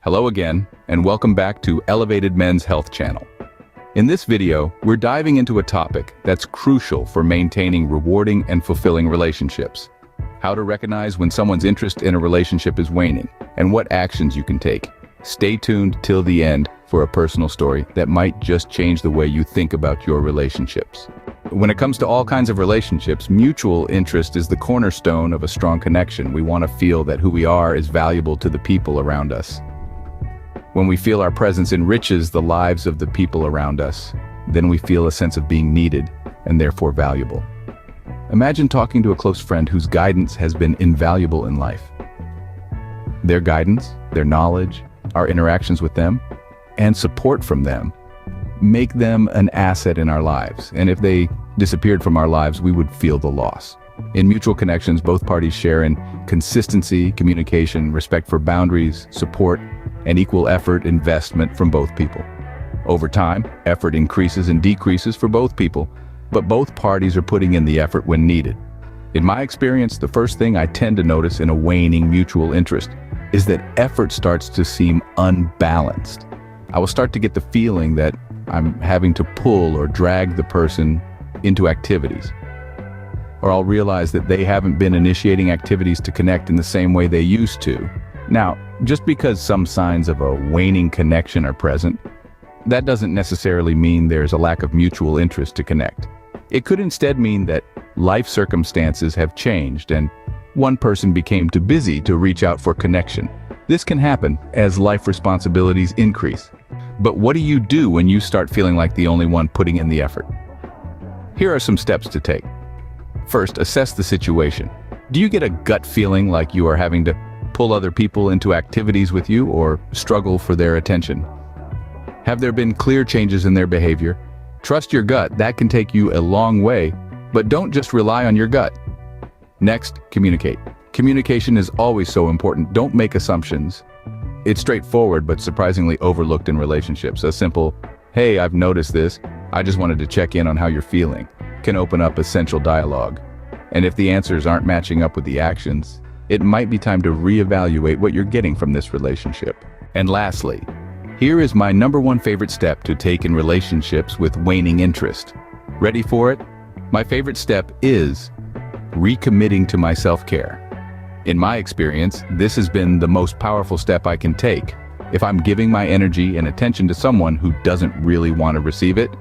Hello again, and welcome back to Elevated Men's Health Channel. In this video, we're diving into a topic that's crucial for maintaining rewarding and fulfilling relationships. How to recognize when someone's interest in a relationship is waning, and what actions you can take. Stay tuned till the end for a personal story that might just change the way you think about your relationships. When it comes to all kinds of relationships, mutual interest is the cornerstone of a strong connection. We want to feel that who we are is valuable to the people around us. When we feel our presence enriches the lives of the people around us, then we feel a sense of being needed and therefore valuable. Imagine talking to a close friend whose guidance has been invaluable in life. Their guidance, their knowledge, our interactions with them, and support from them make them an asset in our lives. And if they disappeared from our lives, we would feel the loss. In mutual connections, both parties share in consistency, communication, respect for boundaries, support, and equal effort investment from both people. Over time, effort increases and decreases for both people, but both parties are putting in the effort when needed. In my experience, the first thing I tend to notice in a waning mutual interest is that effort starts to seem unbalanced. I will start to get the feeling that I'm having to pull or drag the person into activities. Or I'll realize that they haven't been initiating activities to connect in the same way they used to. Now, just because some signs of a waning connection are present, that doesn't necessarily mean there's a lack of mutual interest to connect. It could instead mean that life circumstances have changed and one person became too busy to reach out for connection. This can happen as life responsibilities increase. But what do you do when you start feeling like the only one putting in the effort? Here are some steps to take. First, assess the situation. Do you get a gut feeling like you are having to pull other people into activities with you or struggle for their attention? Have there been clear changes in their behavior? Trust your gut, that can take you a long way, but don't just rely on your gut. Next, communicate. Communication is always so important. Don't make assumptions. It's straightforward but surprisingly overlooked in relationships. A simple, "Hey, I've noticed this. I just wanted to check in on how you're feeling," can open up essential dialogue. And if the answers aren't matching up with the actions, it might be time to reevaluate what you're getting from this relationship. And lastly, here is my #1 favorite step to take in relationships with waning interest. Ready for it? My favorite step is recommitting to my self-care. In my experience, this has been the most powerful step I can take. If I'm giving my energy and attention to someone who doesn't really want to receive it,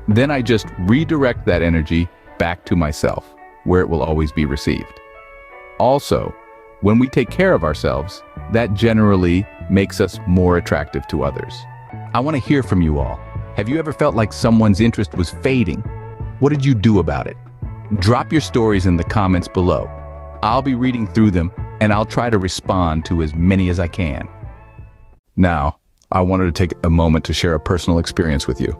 then I just redirect that energy back to myself, where it will always be received. Also, when we take care of ourselves, that generally makes us more attractive to others. I want to hear from you all. Have you ever felt like someone's interest was fading? What did you do about it? Drop your stories in the comments below. I'll be reading through them, and I'll try to respond to as many as I can. Now, I wanted to take a moment to share a personal experience with you.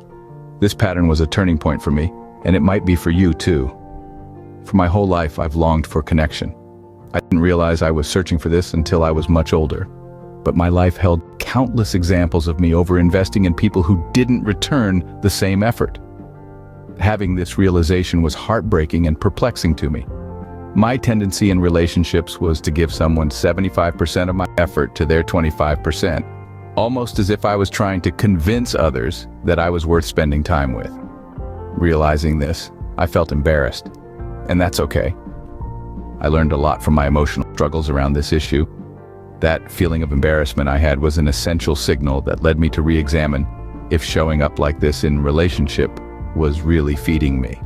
This pattern was a turning point for me, and it might be for you too. For my whole life, I've longed for connection. I didn't realize I was searching for this until I was much older. But my life held countless examples of me over-investing in people who didn't return the same effort. Having this realization was heartbreaking and perplexing to me. My tendency in relationships was to give someone 75% of my effort to their 25%, almost as if I was trying to convince others that I was worth spending time with. Realizing this, I felt embarrassed, and that's okay. I learned a lot from my emotional struggles around this issue. That feeling of embarrassment I had was an essential signal that led me to re-examine if showing up like this in relationship was really feeding me.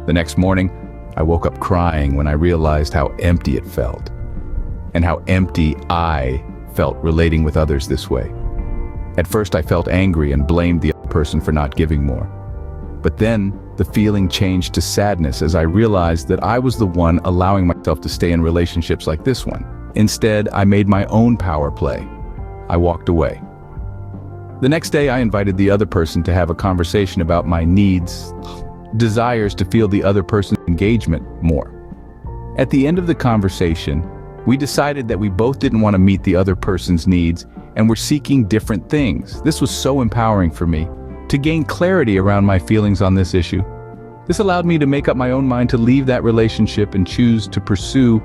The next morning, I woke up crying when I realized how empty it felt, and how empty I felt relating with others this way. At first, I felt angry and blamed the other person for not giving more. But then, the feeling changed to sadness as I realized that I was the one allowing myself to stay in relationships like this one. Instead, I made my own power play. I walked away. The next day, I invited the other person to have a conversation about my needs, desires to feel the other person's engagement more. At the end of the conversation, we decided that we both didn't want to meet the other person's needs and were seeking different things. This was so empowering for me to gain clarity around my feelings on this issue. This allowed me to make up my own mind to leave that relationship and choose to pursue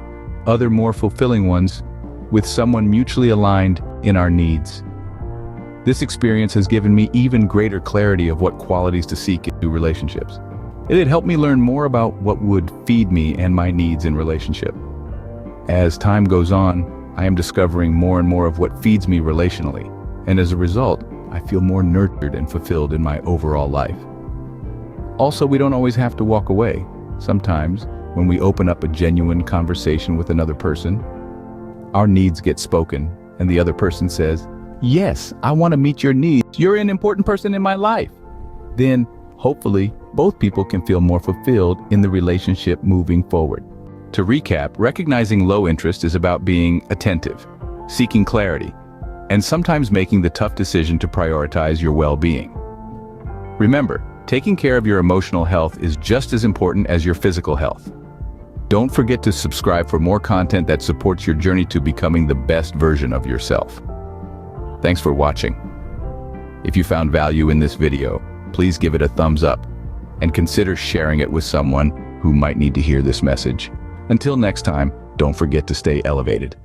other more fulfilling ones with someone mutually aligned in our needs. This experience has given me even greater clarity of what qualities to seek in new relationships. It had helped me learn more about what would feed me and my needs in relationship. As time goes on, I am discovering more and more of what feeds me relationally, and as a result, I feel more nurtured and fulfilled in my overall life. Also, we don't always have to walk away. Sometimes, when we open up a genuine conversation with another person, our needs get spoken, and the other person says, "Yes, I want to meet your needs. You're an important person in my life." Then, hopefully, both people can feel more fulfilled in the relationship moving forward. To recap, recognizing low interest is about being attentive, seeking clarity, and sometimes making the tough decision to prioritize your well-being. Remember, taking care of your emotional health is just as important as your physical health. Don't forget to subscribe for more content that supports your journey to becoming the best version of yourself. Thanks for watching. If you found value in this video, please give it a thumbs up and consider sharing it with someone who might need to hear this message. Until next time, don't forget to stay elevated.